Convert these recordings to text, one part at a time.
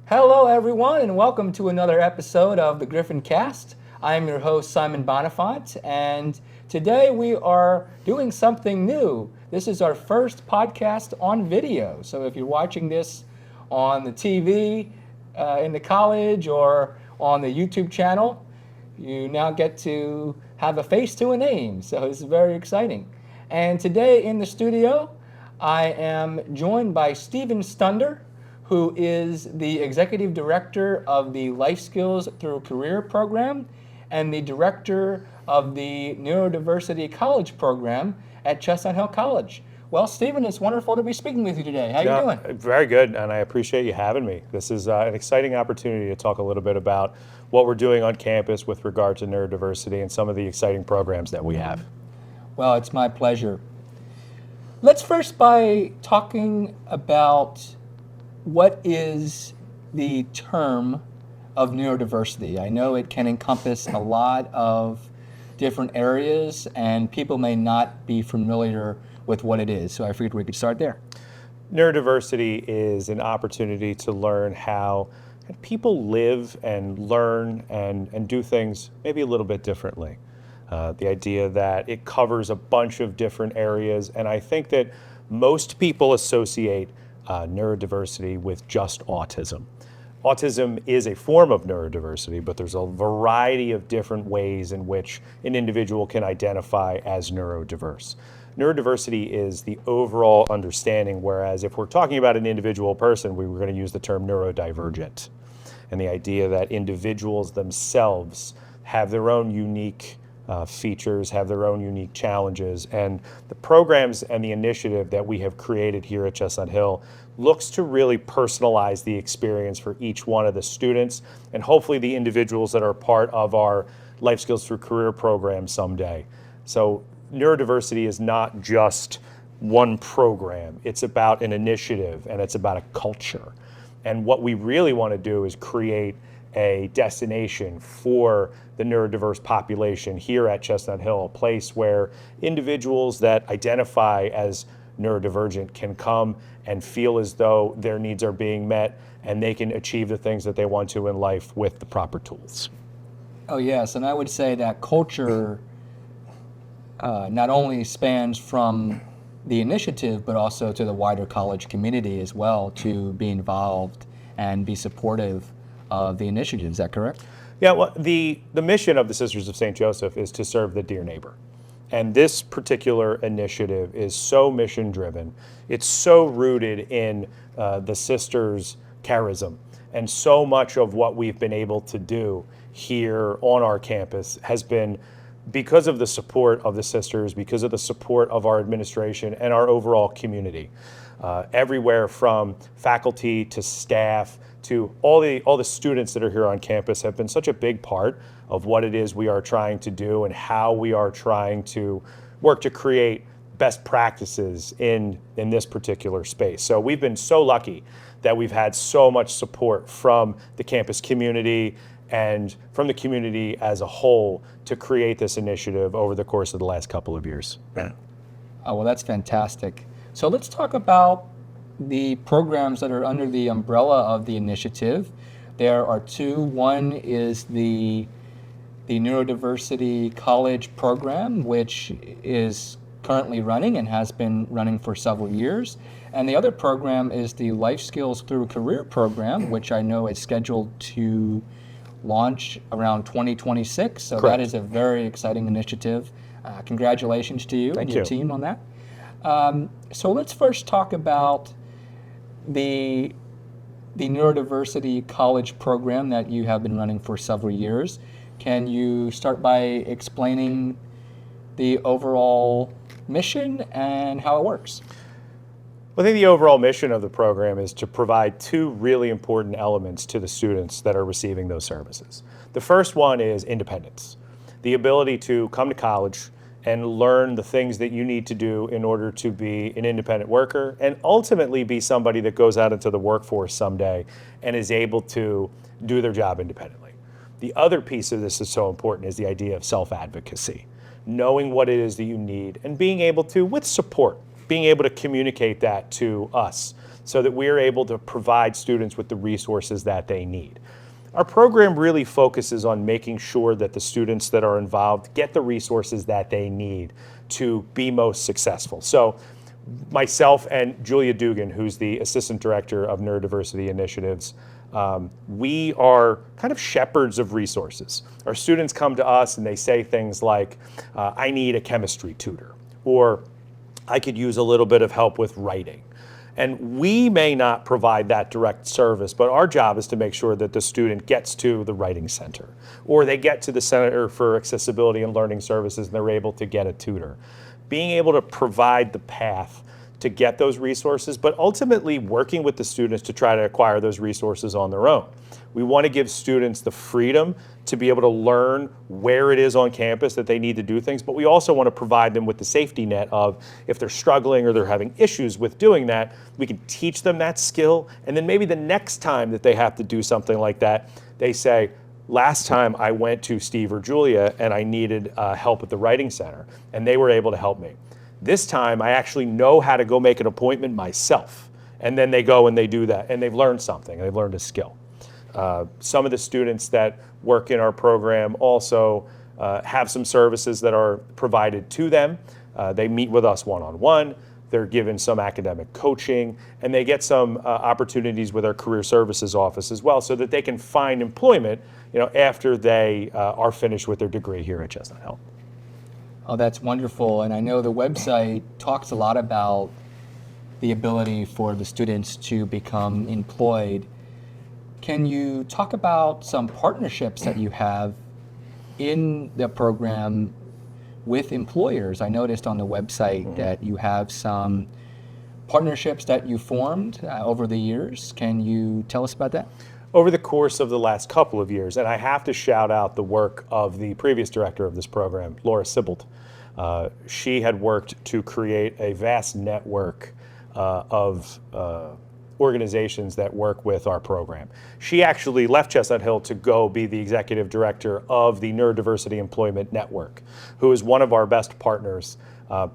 Hello, everyone, and welcome to another episode of the Griffin Cast. I am your host, Simon Bonifant, and today we are doing something new. This is our first podcast on video. So if you're watching this on the TV, in the college, or on the YouTube channel, you now get to have a face to a name. So it's very exciting. And today in the studio, I am joined by Stephen Stunder, who is the Executive Director of the Life Skills Through Career Program and the Director of the Neurodiversity College Program at Chestnut Hill College. Well, Stephen, it's wonderful to be speaking with you today. How are you doing? Very good, and I appreciate you having me. This is an exciting opportunity to talk a little bit about what we're doing on campus with regard to neurodiversity and some of the exciting programs that we have. Well, it's my pleasure. Let's first by talking about what is the term of neurodiversity. I know it can encompass a lot of different areas, and people may not be familiar with what it is. So I figured we could start there. Neurodiversity is an opportunity to learn how people live and learn and do things maybe a little bit differently. The idea that it covers a bunch of different areas, and I think that most people associate neurodiversity with just autism. Autism is a form of neurodiversity, but there's a variety of different ways in which an individual can identify as neurodiverse. Neurodiversity is the overall understanding, whereas if we're talking about an individual person, we were going to use the term neurodivergent. And the idea that individuals themselves have their own unique features, have their own unique challenges. And the programs and the initiative that we have created here at Chestnut Hill looks to really personalize the experience for each one of the students and hopefully the individuals that are part of our Life Skills Through Career program someday. So neurodiversity is not just one program. It's about an initiative and it's about a culture. And what we really want to do is create a destination for the neurodiverse population here at Chestnut Hill, a place where individuals that identify as neurodivergent can come and feel as though their needs are being met and they can achieve the things that they want to in life with the proper tools. Oh, yes, and I would say that culture not only spans from the initiative, but also to the wider college community as well, to be involved and be supportive of the initiative. Is that correct? Yeah, well, the mission of the Sisters of St. Joseph is to serve the dear neighbor. And this particular initiative is so mission driven. It's so rooted in the sisters' charism. And so much of what we've been able to do here on our campus has been because of the support of the sisters, because of the support of our administration and our overall community. Everywhere from faculty to staff to all the students that are here on campus have been such a big part of what it is we are trying to do and how we are trying to work to create best practices in this particular space. So we've been so lucky that we've had so much support from the campus community and from the community as a whole to create this initiative over the course of the last couple of years. Oh, well, that's fantastic. So let's talk about the programs that are under the umbrella of the initiative. There are two. One is the Neurodiversity College Program, which is currently running and has been running for several years. And the other program is the Life Skills Through Career Program, which I know is scheduled to launch around 2026. So Correct. That is a very exciting initiative. Congratulations to you and your team on that. So let's first talk about the Neurodiversity College Program that you have been running for several years. Can you start by explaining the overall mission and how it works? I think the overall mission of the program is to provide two really important elements to the students that are receiving those services. The first one is independence, the ability to come to college and learn the things that you need to do in order to be an independent worker and ultimately be somebody that goes out into the workforce someday and is able to do their job independently. The other piece of this is so important is the idea of self-advocacy, knowing what it is that you need and being able to, with support, being able to communicate that to us so that we're able to provide students with the resources that they need. Our program really focuses on making sure that the students that are involved get the resources that they need to be most successful. So myself and Julia Dugan, who's the Assistant Director of Neurodiversity Initiatives, we are kind of shepherds of resources. Our students come to us and they say things like, I need a chemistry tutor, or I could use a little bit of help with writing. And we may not provide that direct service, but our job is to make sure that the student gets to the Writing Center, or they get to the Center for Accessibility and Learning Services and they're able to get a tutor. Being able to provide the path to get those resources, but ultimately working with the students to try to acquire those resources on their own. We want to give students the freedom to be able to learn where it is on campus that they need to do things, but we also want to provide them with the safety net of if they're struggling or they're having issues with doing that, we can teach them that skill, and then maybe the next time that they have to do something like that, they say, last time I went to Steve or Julia and I needed help at the Writing Center, and they were able to help me. This time I actually know how to go make an appointment myself, and then they go and they do that, and they've learned something, they've learned a skill. Some of the students that work in our program also have some services that are provided to them. They meet with us one-on-one, they're given some academic coaching, and they get some opportunities with our Career Services Office as well so that they can find employment after they are finished with their degree here at Chestnut Hill. Oh, that's wonderful. And I know the website talks a lot about the ability for the students to become employed. Can you talk about some partnerships that you have in the program with employers? I noticed on the website that you have some partnerships that you formed over the years. Can you tell us about that? Over the course of the last couple of years, and I have to shout out the work of the previous director of this program, Laura Sibbald. She had worked to create a vast network of organizations that work with our program. She actually left Chestnut Hill to go be the executive director of the Neurodiversity Employment Network, who is one of our best partners,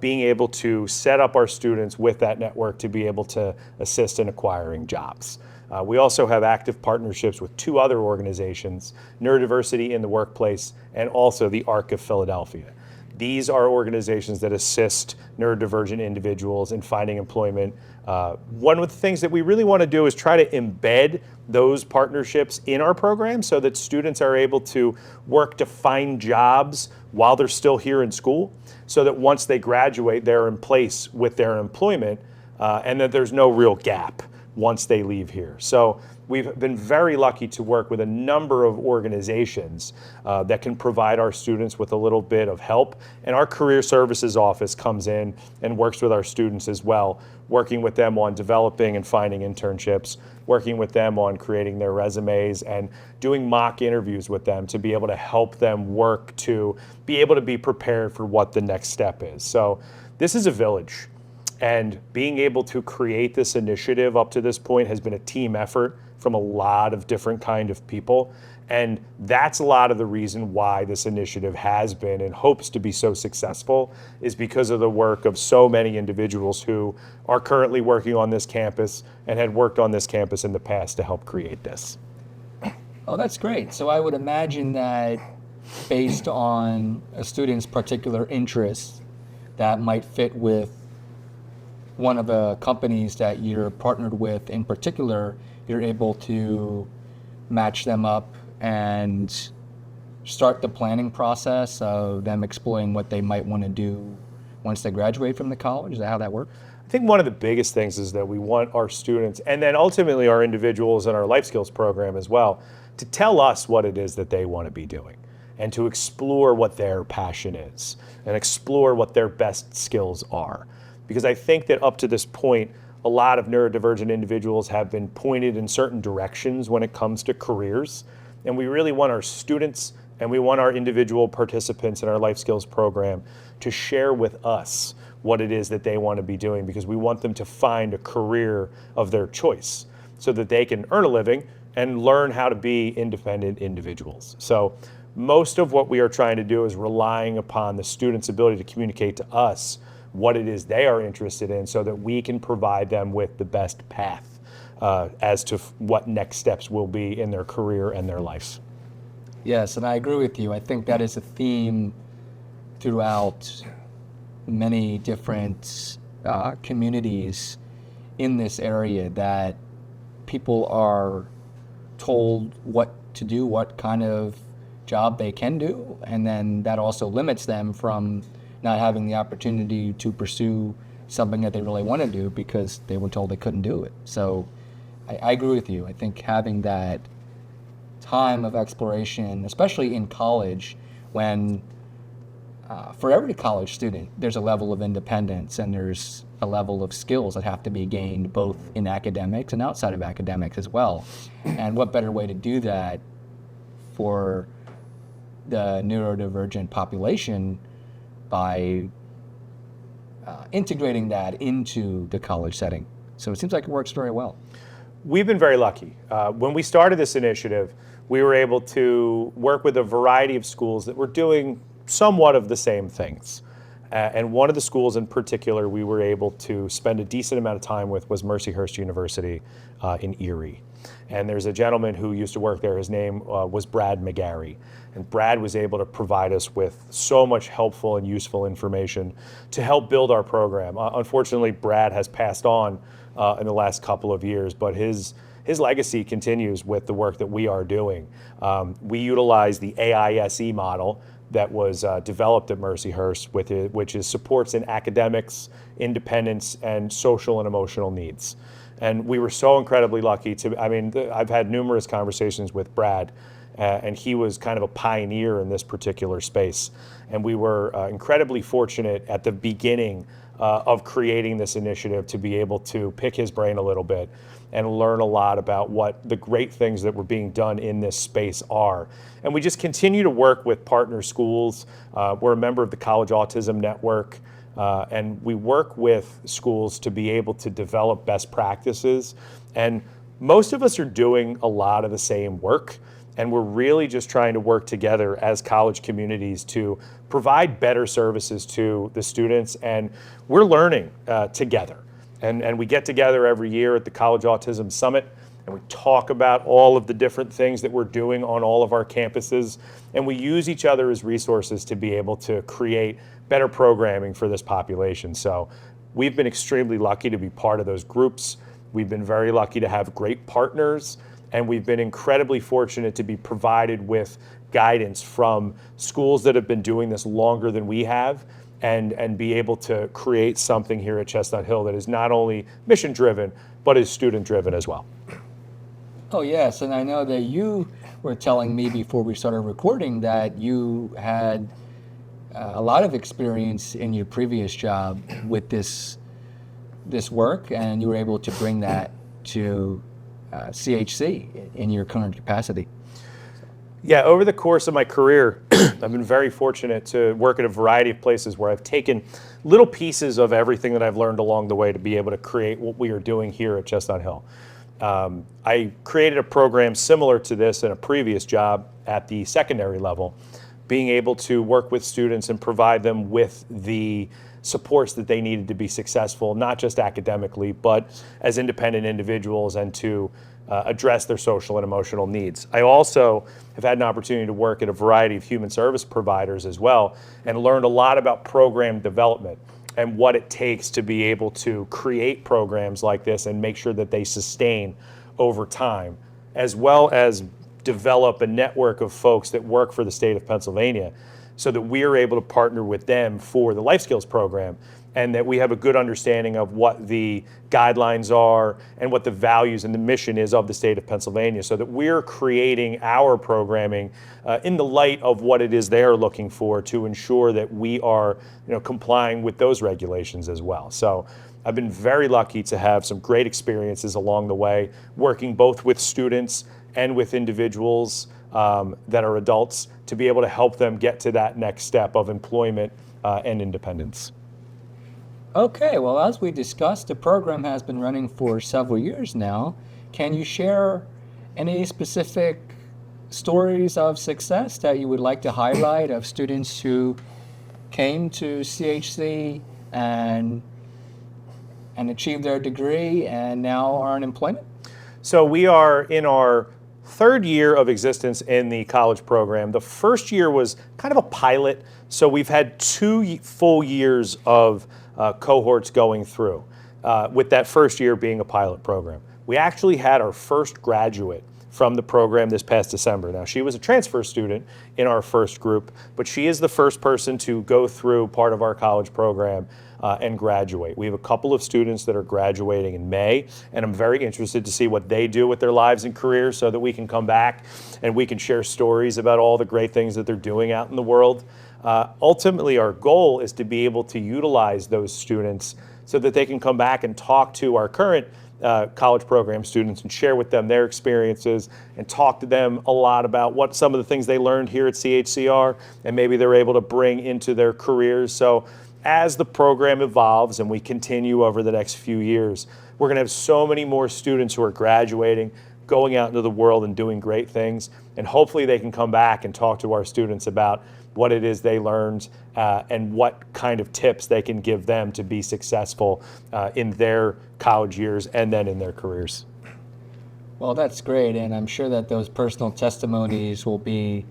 being able to set up our students with that network to be able to assist in acquiring jobs. We also have active partnerships with two other organizations, Neurodiversity in the Workplace and also the ARC of Philadelphia. These are organizations that assist neurodivergent individuals in finding employment. One of the things that we really want to do is try to embed those partnerships in our program so that students are able to work to find jobs while they're still here in school, so that once they graduate, they're in place with their employment and that there's no real gap once they leave here. So we've been very lucky to work with a number of organizations that can provide our students with a little bit of help. And our Career Services Office comes in and works with our students as well, working with them on developing and finding internships, working with them on creating their resumes and doing mock interviews with them to be able to help them work to be able to be prepared for what the next step is. So this is a village. And being able to create this initiative up to this point has been a team effort from a lot of different kind of people. And that's a lot of the reason why this initiative has been and hopes to be so successful, is because of the work of so many individuals who are currently working on this campus and had worked on this campus in the past to help create this. Oh, that's great. So I would imagine that based on a student's particular interests, that might fit with one of the companies that you're partnered with in particular, you're able to match them up and start the planning process of them exploring what they might want to do once they graduate from the college. Is that how that works? I think one of the biggest things is that we want our students, and then ultimately our individuals in our life skills program as well, to tell us what it is that they want to be doing and to explore what their passion is and explore what their best skills are. Because I think that up to this point, a lot of neurodivergent individuals have been pointed in certain directions when it comes to careers. And we really want our students and we want our individual participants in our life skills program to share with us what it is that they want to be doing, because we want them to find a career of their choice so that they can earn a living and learn how to be independent individuals. So most of what we are trying to do is relying upon the students' ability to communicate to us what it is they are interested in so that we can provide them with the best path as to what next steps will be in their career and their life. Yes, and I agree with you. I think that is a theme throughout many different communities in this area, that people are told what to do, what kind of job they can do, and then that also limits them from not having the opportunity to pursue something that they really want to do because they were told they couldn't do it. So I agree with you. I think having that time of exploration, especially in college, when for every college student, there's a level of independence and there's a level of skills that have to be gained both in academics and outside of academics as well. And what better way to do that for the neurodivergent population by integrating that into the college setting. So it seems like it works very well. We've been very lucky. When we started this initiative, we were able to work with a variety of schools that were doing somewhat of the same things. And one of the schools in particular we were able to spend a decent amount of time with was Mercyhurst University in Erie. And there's a gentleman who used to work there. His name was Brad McGarry. And Brad was able to provide us with so much helpful and useful information to help build our program. Unfortunately, Brad has passed on in the last couple of years, but his legacy continues with the work that we are doing. We utilize the AISE model that was developed at Mercyhurst, which is supports in academics, independence, and social and emotional needs. And we were so incredibly lucky I've had numerous conversations with Brad, and he was kind of a pioneer in this particular space. And we were incredibly fortunate at the beginning of creating this initiative to be able to pick his brain a little bit and learn a lot about what the great things that were being done in this space are. And we just continue to work with partner schools. We're a member of the College Autism Network, and we work with schools to be able to develop best practices. And most of us are doing a lot of the same work, and we're really just trying to work together as college communities to provide better services to the students, and we're learning together. And we get together every year at the College Autism Summit, and we talk about all of the different things that we're doing on all of our campuses, and we use each other as resources to be able to create better programming for this population. So we've been extremely lucky to be part of those groups. We've been very lucky to have great partners, and we've been incredibly fortunate to be provided with guidance from schools that have been doing this longer than we have, and be able to create something here at Chestnut Hill that is not only mission driven, but is student driven as well. Oh yes, and I know that you were telling me before we started recording that you had a lot of experience in your previous job with this work, and you were able to bring that to CHC in your current capacity. Yeah, over the course of my career, I've been very fortunate to work at a variety of places where I've taken little pieces of everything that I've learned along the way to be able to create what we are doing here at Chestnut Hill. I created a program similar to this in a previous job at the secondary level, being able to work with students and provide them with the supports that they needed to be successful, not just academically, but as independent individuals, and to address their social and emotional needs. I also have had an opportunity to work at a variety of human service providers as well, and learned a lot about program development and what it takes to be able to create programs like this and make sure that they sustain over time, as well as develop a network of folks that work for the state of Pennsylvania, so that we are able to partner with them for the Life Skills program, and that we have a good understanding of what the guidelines are and what the values and the mission is of the state of Pennsylvania, so that we're creating our programming in the light of what it is they're looking for, to ensure that we are, complying with those regulations as well. So I've been very lucky to have some great experiences along the way, working both with students and with individuals that are adults, to be able to help them get to that next step of employment and independence. Okay, well, as we discussed, the program has been running for several years now. Can you share any specific stories of success that you would like to highlight of students who came to CHC and achieved their degree and now are in employment? So we are in our third year of existence in the college program. The first year was kind of a pilot, so we've had 2 full years of cohorts going through, with that first year being a pilot program. We actually had our first graduate from the program this past December. Now, she was a transfer student in our first group, but she is the first person to go through part of our college program and graduate. We have a couple of students that are graduating in May, and I'm very interested to see what they do with their lives and careers so that we can come back and we can share stories about all the great things that they're doing out in the world. Ultimately, our goal is to be able to utilize those students so that they can come back and talk to our current college program students and share with them their experiences and talk to them a lot about what some of the things they learned here at CHCR and maybe they're able to bring into their careers. So as the program evolves and we continue over the next few years, we're going to have so many more students who are graduating, going out into the world and doing great things, and hopefully they can come back and talk to our students about what it is they learned and what kind of tips they can give them to be successful in their college years and then in their careers. Well, that's great, and I'm sure that those personal testimonies will be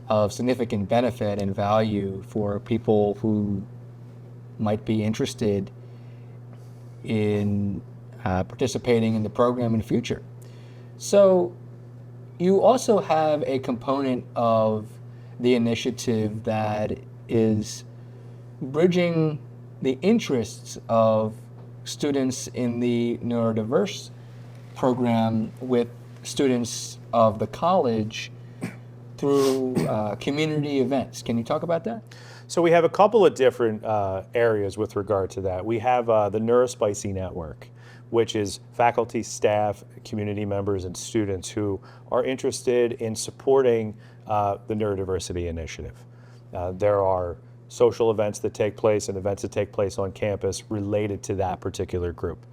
of significant benefit and value for people who might be interested in participating in the program in the future. So you also have a component of the initiative that is bridging the interests of students in the neurodiverse program with students of the college through community events. Can you talk about that? So we have a couple of different areas with regard to that. We have the NeuroSpicy Network, which is faculty, staff, community members, and students who are interested in supporting the Neurodiversity Initiative. There are social events that take place and events that take place on campus related to that particular group.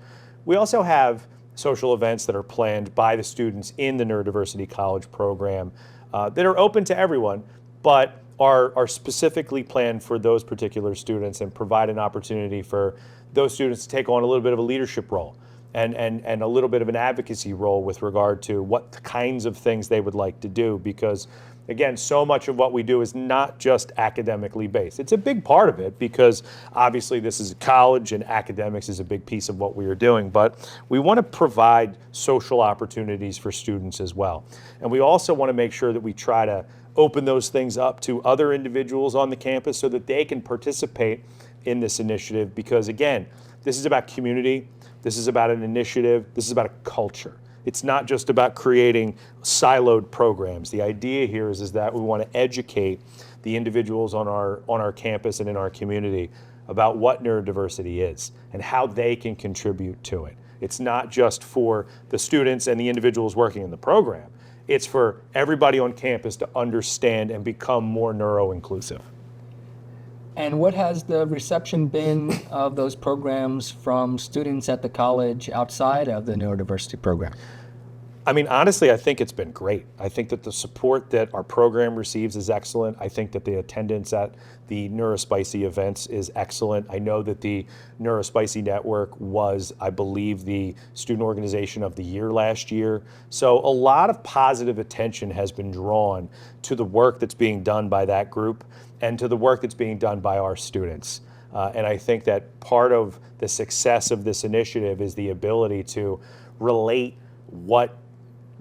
We also have social events that are planned by the students in the Neurodiversity College program that are open to everyone, but are specifically planned for those particular students and provide an opportunity for those students to take on a little bit of a leadership role and a little bit of an advocacy role with regard to what kinds of things they would like to do, because again, so much of what we do is not just academically based. It's a big part of it because obviously this is college and academics is a big piece of what we are doing, but we want to provide social opportunities for students as well. And we also want to make sure that we try to open those things up to other individuals on the campus so that they can participate in this initiative, because again, this is about community, this is about an initiative, this is about a culture. It's not just about creating siloed programs. The idea here is that we want to educate the individuals on our campus and in our community about what neurodiversity is and how they can contribute to it. It's not just for the students and the individuals working in the program. It's for everybody on campus to understand and become more neuro-inclusive. And what has the reception been of those programs from students at the college outside of the neurodiversity program? I mean, honestly, I think it's been great. I think that the support that our program receives is excellent. I think that the attendance at the NeuroSpicy events is excellent. I know that the NeuroSpicy Network was, I believe, the Student Organization of the Year last year. So a lot of positive attention has been drawn to the work that's being done by that group and to the work that's being done by our students. And I think that part of the success of this initiative is the ability to relate what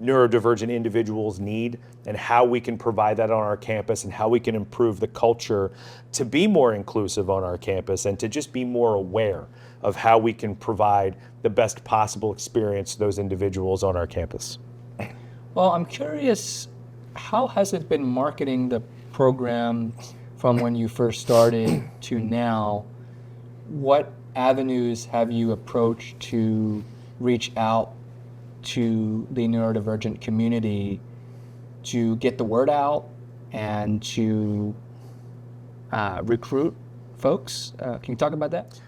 neurodivergent individuals need and how we can provide that on our campus and how we can improve the culture to be more inclusive on our campus and to just be more aware of how we can provide the best possible experience to those individuals on our campus. Well, I'm curious, how has it been marketing the program from when you first started to now? What avenues have you approached to reach out to the neurodivergent community to get the word out and to recruit folks? Can you talk about that?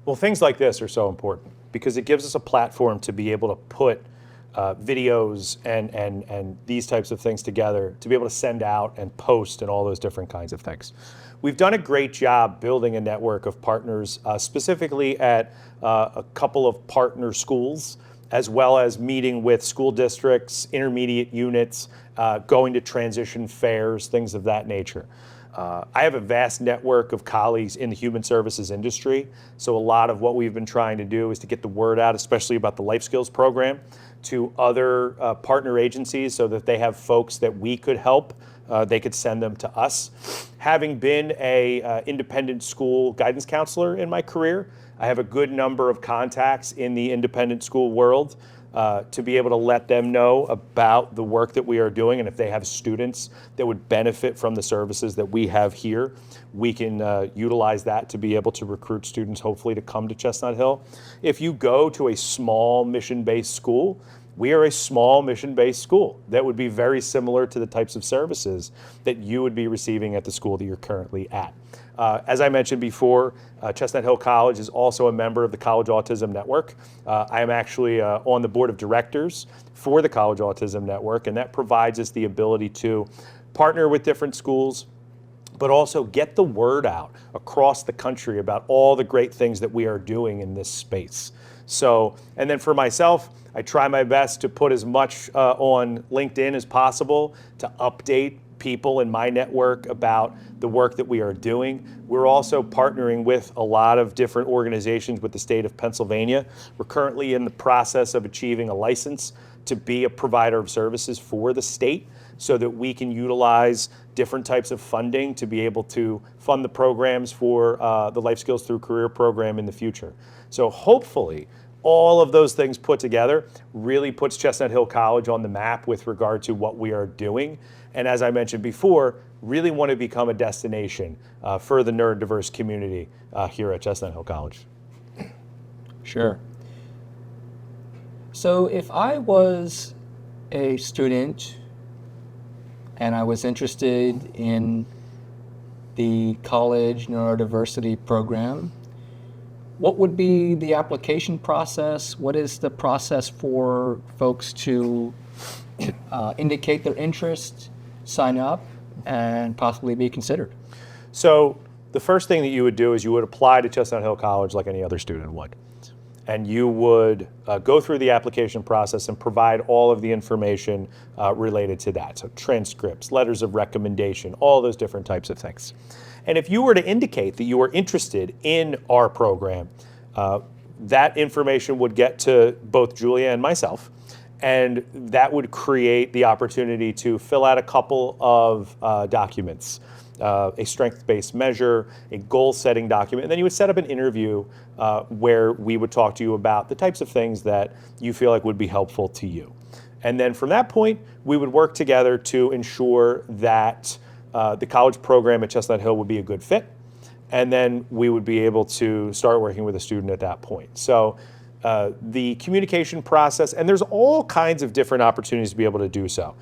Well, things like this are so important because it gives us a platform to be able to put videos and these types of things together, to be able to send out and post and all those different kinds of things. we've done a great job building a network of partners, specifically at a couple of partner schools, as well as meeting with school districts, intermediate units, going to transition fairs, things of that nature. I have a vast network of colleagues in the human services industry, so a lot of what we've been trying to do is to get the word out, especially about the Life Skills program, to other partner agencies so that they have folks that we could help. They could send them to us. Having been a independent school guidance counselor in my career, I have a good number of contacts in the independent school world to be able to let them know about the work that we are doing, and if they have students that would benefit from the services that we have here, we can utilize that to be able to recruit students, hopefully to come to Chestnut Hill. If you go to a small mission-based school, we are a small mission-based school that would be very similar to the types of services that you would be receiving at the school that you're currently at. As I mentioned before, Chestnut Hill College is also a member of the College Autism Network. I am actually on the board of directors for the College Autism Network, and that provides us the ability to partner with different schools, but also get the word out across the country about all the great things that we are doing in this space. So, and then for myself, I try my best to put as much on LinkedIn as possible to update people in my network about the work that we are doing. We're also partnering with a lot of different organizations with the state of Pennsylvania. We're currently in the process of achieving a license to be a provider of services for the state so that we can utilize different types of funding to be able to fund the programs for the Life Skills Through Career program in the future. So hopefully, all of those things put together really puts Chestnut Hill College on the map with regard to what we are doing. And as I mentioned before, really want to become a destination for the neurodiverse community here at Chestnut Hill College. Sure. So if I was a student and I was interested in the college neurodiversity program, what would be the application process? What is the process for folks to indicate their interest, sign up, and possibly be considered? So the first thing that you would do is you would apply to Chestnut Hill College like any other student would. And you would go through the application process and provide all of the information related to that. So transcripts, letters of recommendation, all those different types of things. And if you were to indicate that you were interested in our program, that information would get to both Julia and myself, and that would create the opportunity to fill out a couple of documents, a strength-based measure, a goal-setting document, and then you would set up an interview where we would talk to you about the types of things that you feel like would be helpful to you. And then from that point, we would work together to ensure that the college program at Chestnut Hill would be a good fit, and then we would be able to start working with a student at that point. So the communication process, and there's all kinds of different opportunities to be able to do so.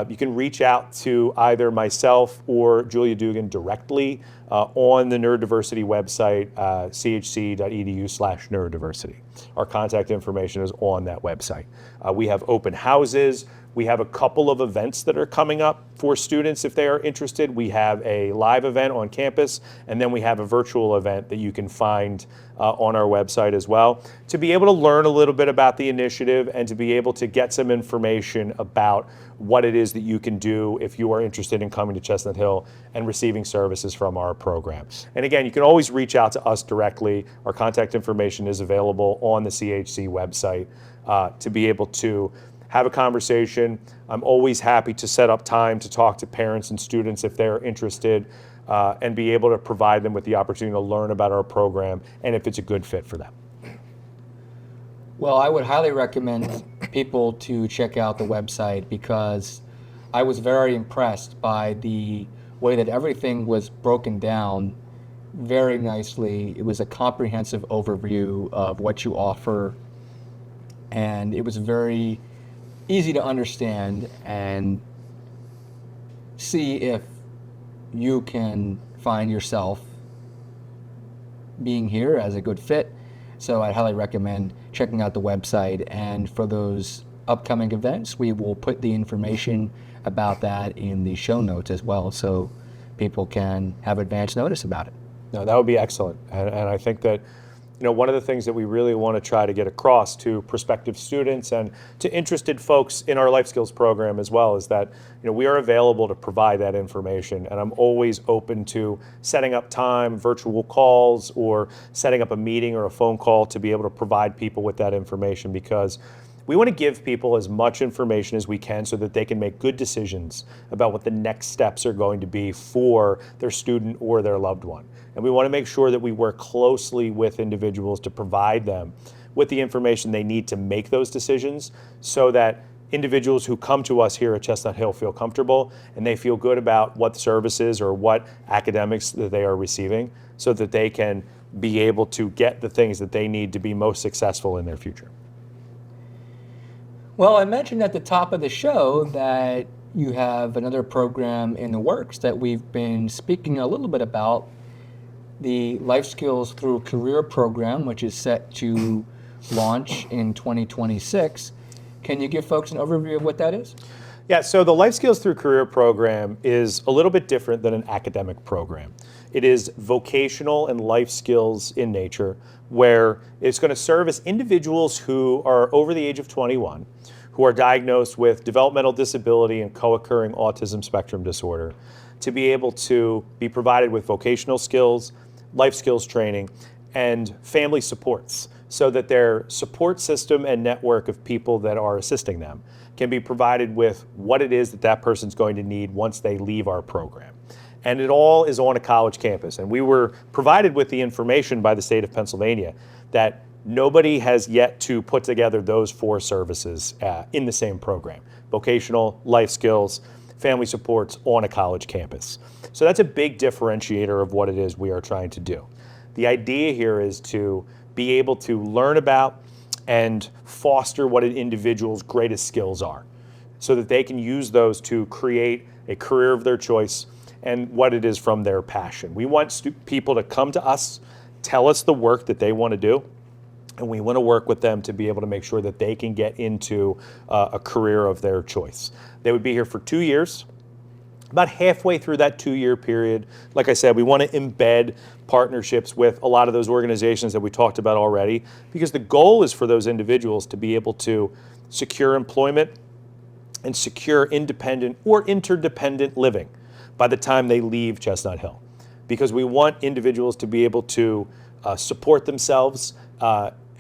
You can reach out to either myself or Julia Dugan directly on the neurodiversity website, chc.edu/neurodiversity. Our contact information is on that website. We have open houses. We have a couple of events that are coming up for students if they are interested. We have a live event on campus, and then we have a virtual event that you can find on our website as well, to be able to learn a little bit about the initiative and to be able to get some information about what it is that you can do if you are interested in coming to Chestnut Hill and receiving services from our program. And again, you can always reach out to us directly. Our contact information is available on the CHC website to be able to have a conversation. I'm always happy to set up time to talk to parents and students if they're interested and be able to provide them with the opportunity to learn about our program and if it's a good fit for them. Well, I would highly recommend people to check out the website because I was very impressed by the way that everything was broken down very nicely. It was a comprehensive overview of what you offer, and it was very easy to understand and see if you can find yourself being here as a good fit. So I highly recommend checking out the website, and for those upcoming events, we will put the information about that in the show notes as well. So people can have advance notice about it. No, that would be excellent. And I think that, one of the things that we really want to try to get across to prospective students and to interested folks in our life skills program as well is that, we are available to provide that information. And I'm always open to setting up time, virtual calls, or setting up a meeting or a phone call to be able to provide people with that information, because we want to give people as much information as we can so that they can make good decisions about what the next steps are going to be for their student or their loved one. And we want to make sure that we work closely with individuals to provide them with the information they need to make those decisions, so that individuals who come to us here at Chestnut Hill feel comfortable and they feel good about what services or what academics that they are receiving, so that they can be able to get the things that they need to be most successful in their future. Well, I mentioned at the top of the show that you have another program in the works that we've been speaking a little bit about, the Life Skills Through Career program, which is set to launch in 2026. Can you give folks an overview of what that is? Yeah, so the Life Skills Through Career program is a little bit different than an academic program. It is vocational and life skills in nature, where it's going to serve as individuals who are over the age of 21, who are diagnosed with developmental disability and co-occurring autism spectrum disorder, to be able to be provided with vocational skills, life skills training, and family supports, so that their support system and network of people that are assisting them can be provided with what it is that that person's going to need once they leave our program. And it all is on a college campus. And we were provided with the information by the state of Pennsylvania that nobody has yet to put together those four services in the same program: vocational, life skills, family supports on a college campus. So that's a big differentiator of what it is we are trying to do. The idea here is to be able to learn about and foster what an individual's greatest skills are, so that they can use those to create a career of their choice and what it is from their passion. We want people to come to us, tell us the work that they want to do, and we want to work with them to be able to make sure that they can get into a career of their choice. They would be here for 2 years. About halfway through that 2-year period, like I said, we want to embed partnerships with a lot of those organizations that we talked about already, because the goal is for those individuals to be able to secure employment and secure independent or interdependent living by the time they leave Chestnut Hill. Because we want individuals to be able to support themselves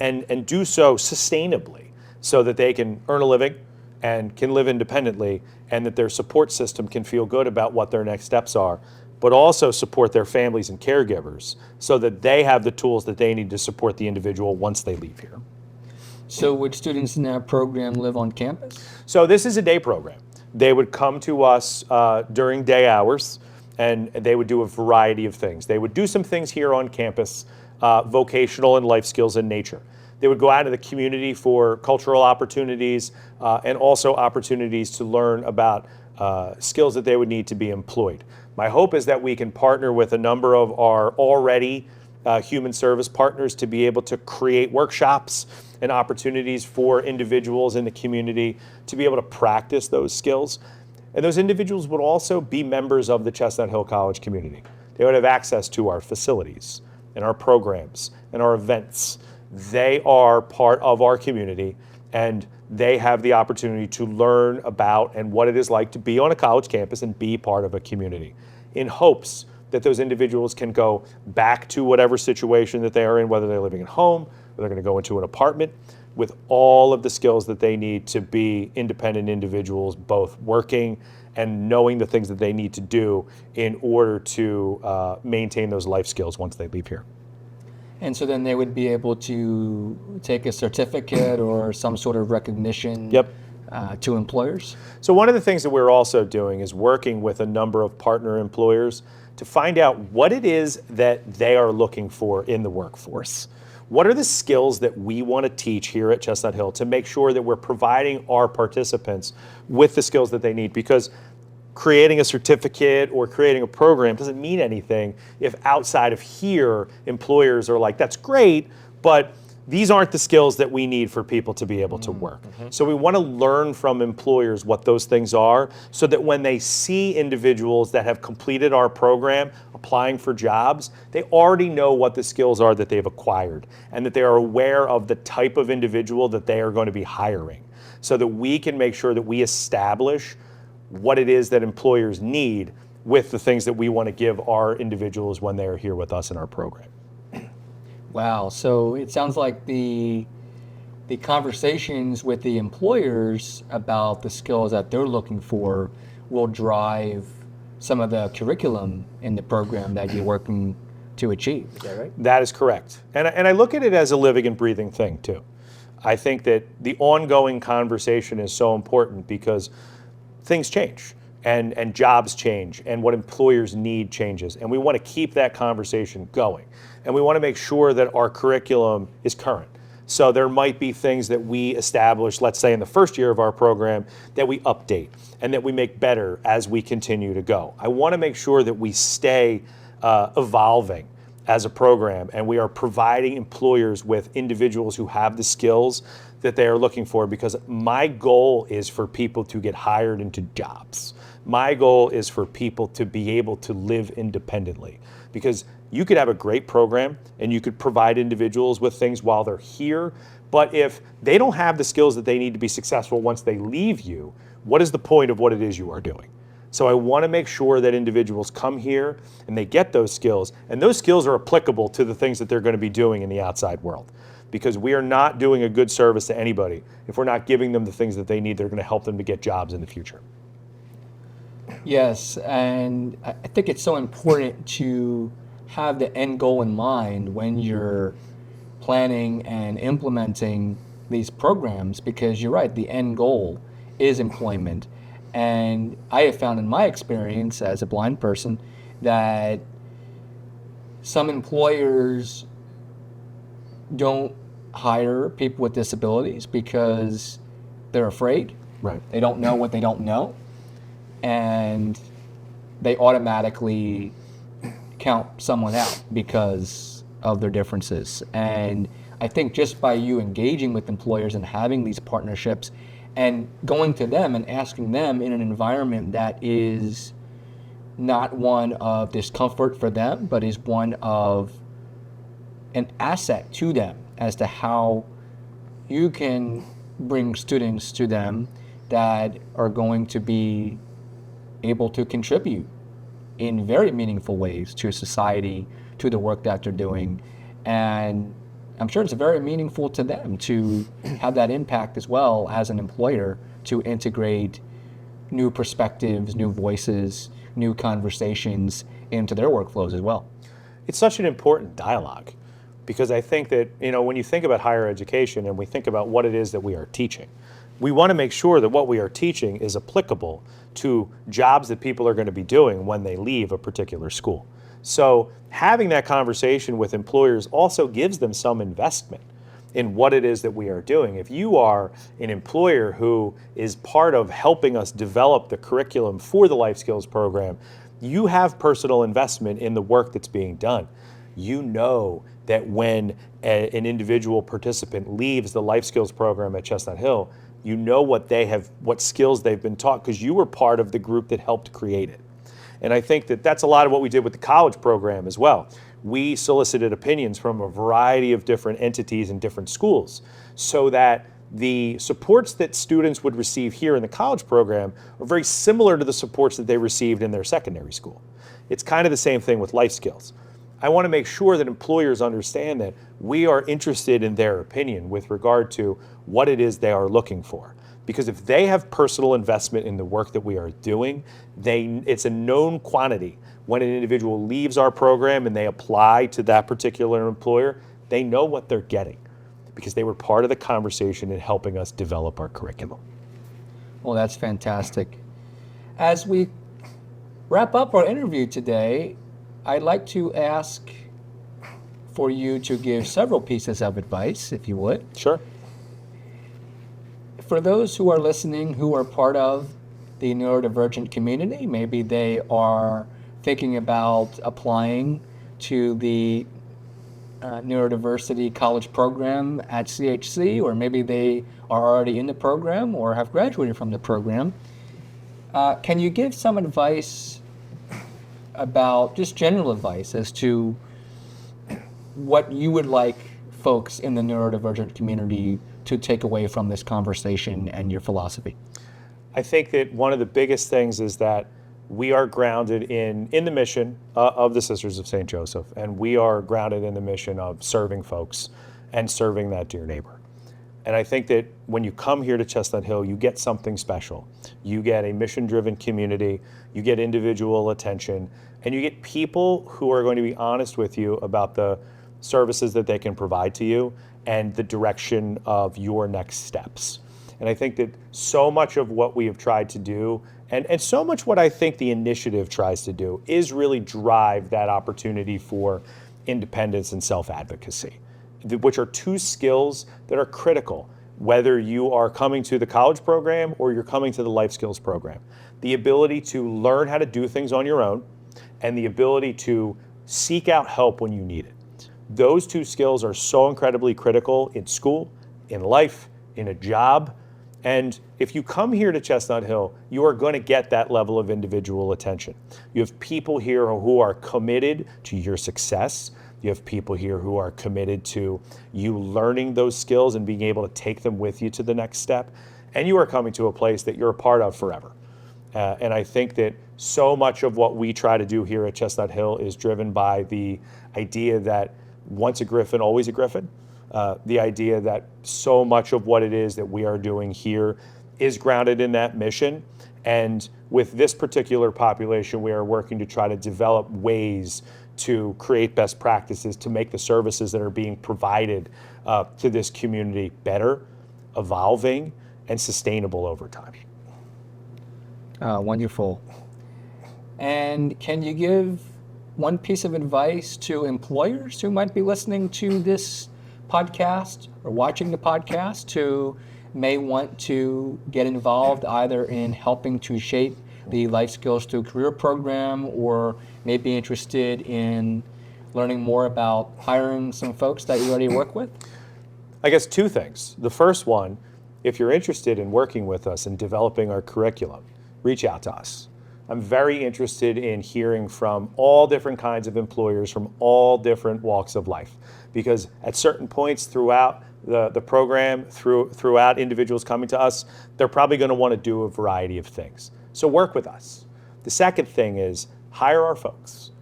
and do so sustainably, so that they can earn a living and can live independently, and that their support system can feel good about what their next steps are, but also support their families and caregivers so that they have the tools that they need to support the individual once they leave here. So would students in that program live on campus? So this is a day program. They would come to us during day hours, and they would do a variety of things. They would do some things here on campus, vocational and life skills in nature. They would go out in the community for cultural opportunities and also opportunities to learn about skills that they would need to be employed. My hope is that we can partner with a number of our already human service partners to be able to create workshops and opportunities for individuals in the community to be able to practice those skills. And those individuals would also be members of the Chestnut Hill College community. They would have access to our facilities and our programs and our events. They are part of our community, and they have the opportunity to learn about and what it is like to be on a college campus and be part of a community, in hopes that those individuals can go back to whatever situation that they are in, whether they're living at home or they're going to go into an apartment, with all of the skills that they need to be independent individuals, both working and knowing the things that they need to do in order to maintain those life skills once they leave here. And so then they would be able to take a certificate or some sort of recognition to employers? So one of the things that we're also doing is working with a number of partner employers to find out what it is that they are looking for in the workforce. What are the skills that we want to teach here at Chestnut Hill to make sure that we're providing our participants with the skills that they need? Because creating a certificate or creating a program doesn't mean anything if outside of here employers are like, that's great, but these aren't the skills that we need for people to be able to work. So we want to learn from employers what those things are, so that when they see individuals that have completed our program applying for jobs, they already know what the skills are that they've acquired, and that they are aware of the type of individual that they are going to be hiring, so that we can make sure that we establish what it is that employers need with the things that we want to give our individuals when they are here with us in our program. Wow. So it sounds like the conversations with the employers about the skills that they're looking for will drive some of the curriculum in the program that you're working to achieve. Is that right? That is correct. And I look at it as a living and breathing thing too. I think that the ongoing conversation is so important because things change and jobs change and what employers need changes. And we want to keep that conversation going. And we want to make sure that our curriculum is current. So there might be things that we establish, let's say in the first year of our program, that we update and that we make better as we continue to go. I want to make sure that we stay evolving as a program, and we are providing employers with individuals who have the skills that they are looking for, because my goal is for people to get hired into jobs. My goal is for people to be able to live independently, because you could have a great program and you could provide individuals with things while they're here, but if they don't have the skills that they need to be successful once they leave you, what is the point of what it is you are doing? So I want to make sure that individuals come here and they get those skills, and those skills are applicable to the things that they're going to be doing in the outside world, because we are not doing a good service to anybody if we're not giving them the things that they need that are going to help them to get jobs in the future. Yes, and I think it's so important to have the end goal in mind when you're planning and implementing these programs, because you're right, the end goal is employment. And I have found in my experience as a blind person that some employers don't hire people with disabilities because they're afraid. Right. They don't know what they don't know. And they automatically count someone out because of their differences. And I think just by you engaging with employers and having these partnerships and going to them and asking them in an environment that is not one of discomfort for them, but is one of an asset to them as to how you can bring students to them that are going to be able to contribute in very meaningful ways to society, to the work that they're doing. And I'm sure it's very meaningful to them to have that impact as well as an employer, to integrate new perspectives, new voices, new conversations into their workflows as well. It's such an important dialogue, because I think that, when you think about higher education and we think about what it is that we are teaching, we want to make sure that what we are teaching is applicable to jobs that people are going to be doing when they leave a particular school. So having that conversation with employers also gives them some investment in what it is that we are doing. If you are an employer who is part of helping us develop the curriculum for the Life Skills program, you have personal investment in the work that's being done. You know that when an individual participant leaves the Life Skills program at Chestnut Hill, you know what skills they've been taught, because you were part of the group that helped create it. And I think that that's a lot of what we did with the college program as well. We solicited opinions from a variety of different entities and different schools, so that the supports that students would receive here in the college program are very similar to the supports that they received in their secondary school. It's kind of the same thing with Life Skills. I want to make sure that employers understand that we are interested in their opinion with regard to what it is they are looking for. Because if they have personal investment in the work that we are doing, it's a known quantity. When an individual leaves our program and they apply to that particular employer, they know what they're getting, because they were part of the conversation in helping us develop our curriculum. Well, that's fantastic. As we wrap up our interview today, I'd like to ask for you to give several pieces of advice, if you would. Sure. For those who are listening who are part of the neurodivergent community, maybe they are thinking about applying to the neurodiversity college program at CHC, or maybe they are already in the program or have graduated from the program. Can you give some advice about, just general advice, as to what you would like folks in the neurodivergent community to take away from this conversation and your philosophy? I think that one of the biggest things is that we are grounded in the mission of the Sisters of St. Joseph, and we are grounded in the mission of serving folks and serving that dear neighbor. And I think that when you come here to Chestnut Hill, you get something special. You get a mission-driven community, you get individual attention, and you get people who are going to be honest with you about the services that they can provide to you and the direction of your next steps. And I think that so much of what we have tried to do, and so much what I think the initiative tries to do, is really drive that opportunity for independence and self-advocacy, which are two skills that are critical, whether you are coming to the college program or you're coming to the life skills program. The ability to learn how to do things on your own and the ability to seek out help when you need it. Those two skills are so incredibly critical in school, in life, in a job. And if you come here to Chestnut Hill, you are going to get that level of individual attention. You have people here who are committed to your success. You have people here who are committed to you learning those skills and being able to take them with you to the next step. And you are coming to a place that you're a part of forever. And I think that so much of what we try to do here at Chestnut Hill is driven by the idea that once a Griffin, always a Griffin. The idea that so much of what it is that we are doing here is grounded in that mission. And with this particular population, we are working to try to develop ways to create best practices to make the services that are being provided to this community better, evolving, and sustainable over time. Wonderful. And can you give one piece of advice to employers who might be listening to this podcast or watching the podcast, who may want to get involved either in helping to shape the Life Skills Through Career program, or may be interested in learning more about hiring some folks that you already work with? I guess two things. The first one, if you're interested in working with us and developing our curriculum, reach out to us. I'm very interested in hearing from all different kinds of employers from all different walks of life, because at certain points throughout the program, throughout individuals coming to us, they're probably going to want to do a variety of things. So work with us. The second thing is hire our folks.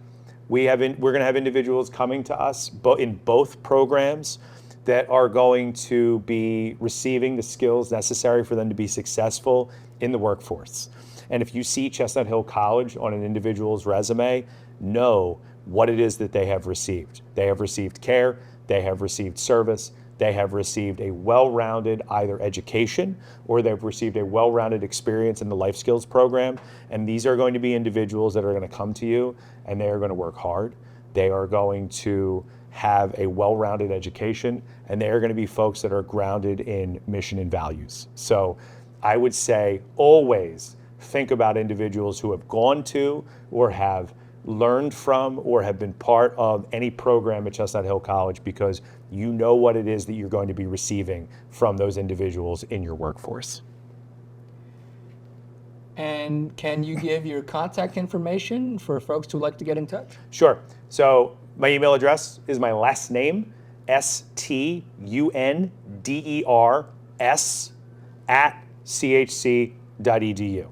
We're going to have individuals coming to us in both programs that are going to be receiving the skills necessary for them to be successful in the workforce. And if you see Chestnut Hill College on an individual's resume, know what it is that they have received. They have received care, they have received service, they have received a well-rounded either education, or they've received a well-rounded experience in the life skills program. And these are going to be individuals that are going to come to you and they are going to work hard. They are going to have a well-rounded education, and they are going to be folks that are grounded in mission and values. So I would say always think about individuals who have gone to or have learned from or have been part of any program at Chestnut Hill College, because you know what it is that you're going to be receiving from those individuals in your workforce. And can you give your contact information for folks who like to get in touch? Sure. So my email address is my last name, stunders@chc.edu.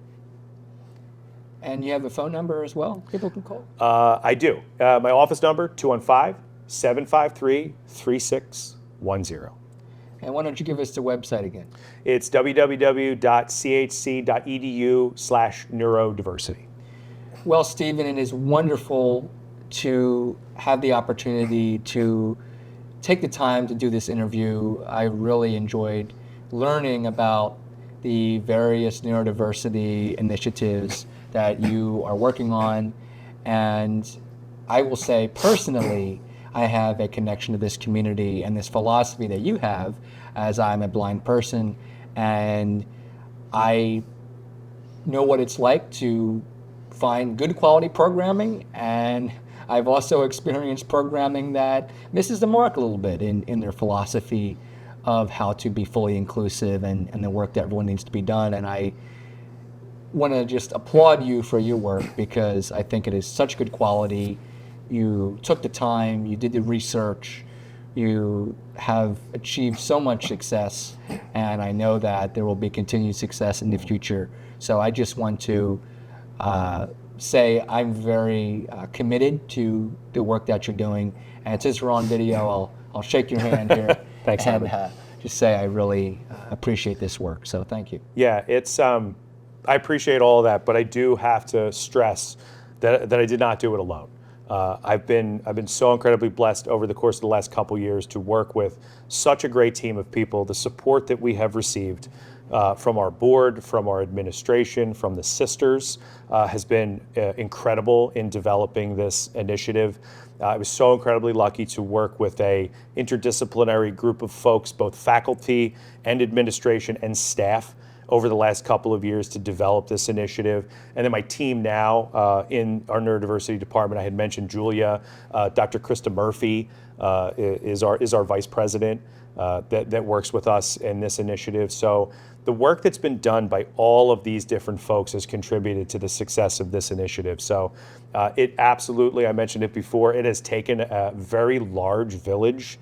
And you have a phone number as well people can call? I do. My office number, 215-753-3610. And why don't you give us the website again? It's www.chc.edu/neurodiversity. Well, Stephen, it is wonderful to have the opportunity to take the time to do this interview. I really enjoyed learning about the various neurodiversity initiatives that you are working on. And I will say personally, I have a connection to this community and this philosophy that you have, as I'm a blind person, and I know what it's like to find good quality programming, and I've also experienced programming that misses the mark a little bit in their philosophy of how to be fully inclusive and the work that everyone needs to be done. And I want to just applaud you for your work because I think it is such good quality. You took the time, you did the research, you have achieved so much success, and I know that there will be continued success in the future. So I just want to say I'm very committed to the work that you're doing. And since we're on video, I'll shake your hand here. Thanks, and Simon. just say I really appreciate this work. So thank you. Yeah, it's I appreciate all of that, but I do have to stress that I did not do it alone. I've been so incredibly blessed over the course of the last couple years to work with such a great team of people. The support that we have received from our board, from our administration, from the sisters has been incredible in developing this initiative. I was so incredibly lucky to work with a interdisciplinary group of folks, both faculty and administration and staff, over the last couple of years to develop this initiative. And then my team now in our neurodiversity department, I had mentioned Julia, Dr. Krista Murphy is our vice president that works with us in this initiative. So the work that's been done by all of these different folks has contributed to the success of this initiative. So it absolutely, I mentioned it before, it has taken a very large village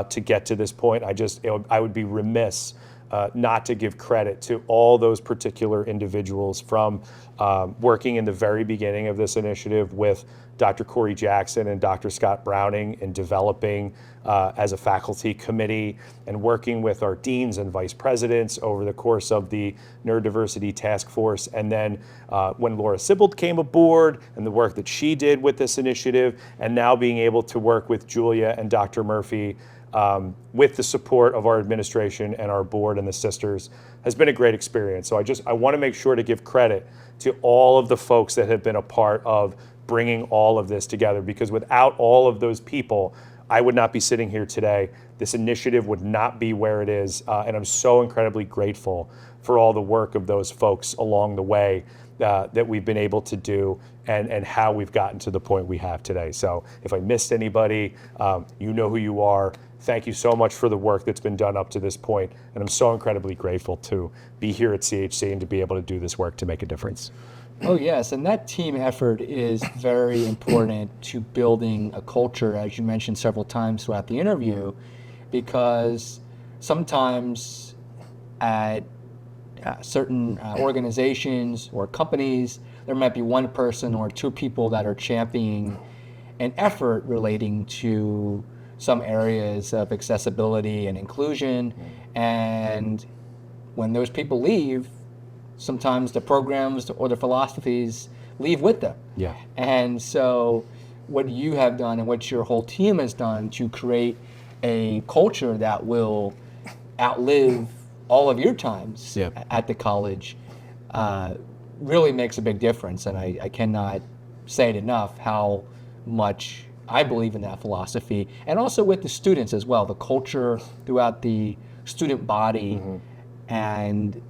to get to this point. I would be remiss not to give credit to all those particular individuals from working in the very beginning of this initiative with Dr. Corey Jackson and Dr. Scott Browning in developing as a faculty committee and working with our deans and vice presidents over the course of the neurodiversity task force. And then when Laura Sibbald came aboard and the work that she did with this initiative, and now being able to work with Julia and Dr. Murphy with the support of our administration and our board and the sisters has been a great experience. So I want to make sure to give credit to all of the folks that have been a part of bringing all of this together, because without all of those people, I would not be sitting here today. This initiative would not be where it is. And I'm so incredibly grateful for all the work of those folks along the way that we've been able to do and how we've gotten to the point we have today. So if I missed anybody, you know who you are. Thank you so much for the work that's been done up to this point. And I'm so incredibly grateful to be here at CHC and to be able to do this work to make a difference. Oh, yes, and that team effort is very important to building a culture, as you mentioned several times throughout the interview, because sometimes at certain organizations or companies, there might be one person or two people that are championing an effort relating to some areas of accessibility and inclusion, and when those people leave, sometimes the programs or the philosophies leave with them. Yeah. And so what you have done and what your whole team has done to create a culture that will outlive all of your times at the college really makes a big difference. And I cannot say it enough how much I believe in that philosophy. And also with the students as well, the culture throughout the student body, and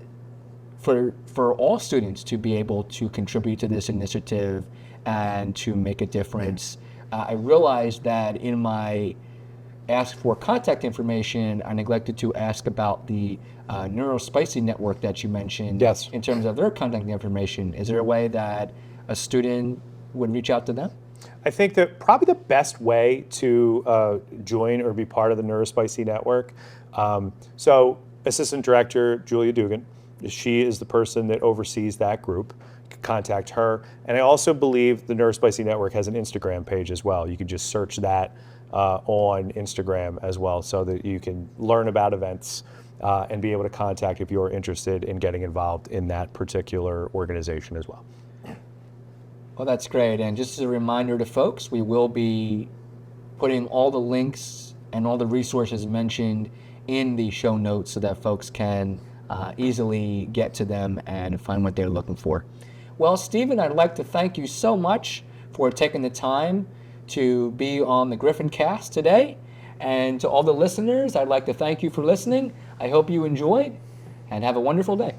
for all students to be able to contribute to this initiative and to make a difference. I realized that in my ask for contact information, I neglected to ask about the NeuroSpicy network that you mentioned. Yes. In terms of their contact information. Is there a way that a student would reach out to them? I think that probably the best way to join or be part of the NeuroSpicy network. So Assistant Director Julia Dugan, she is the person that oversees that group. Contact her. And I also believe the NeuroSpicy network has an Instagram page as well. You can just search that on Instagram as well, so that you can learn about events and be able to contact if you're interested in getting involved in that particular organization as well. Well, that's great. And just as a reminder to folks, we will be putting all the links and all the resources mentioned in the show notes so that folks can easily get to them and find what they're looking for. Well, Stephen, I'd like to thank you so much for taking the time to be on the Griffin Cast today. And to all the listeners, I'd like to thank you for listening. I hope you enjoyed, and have a wonderful day.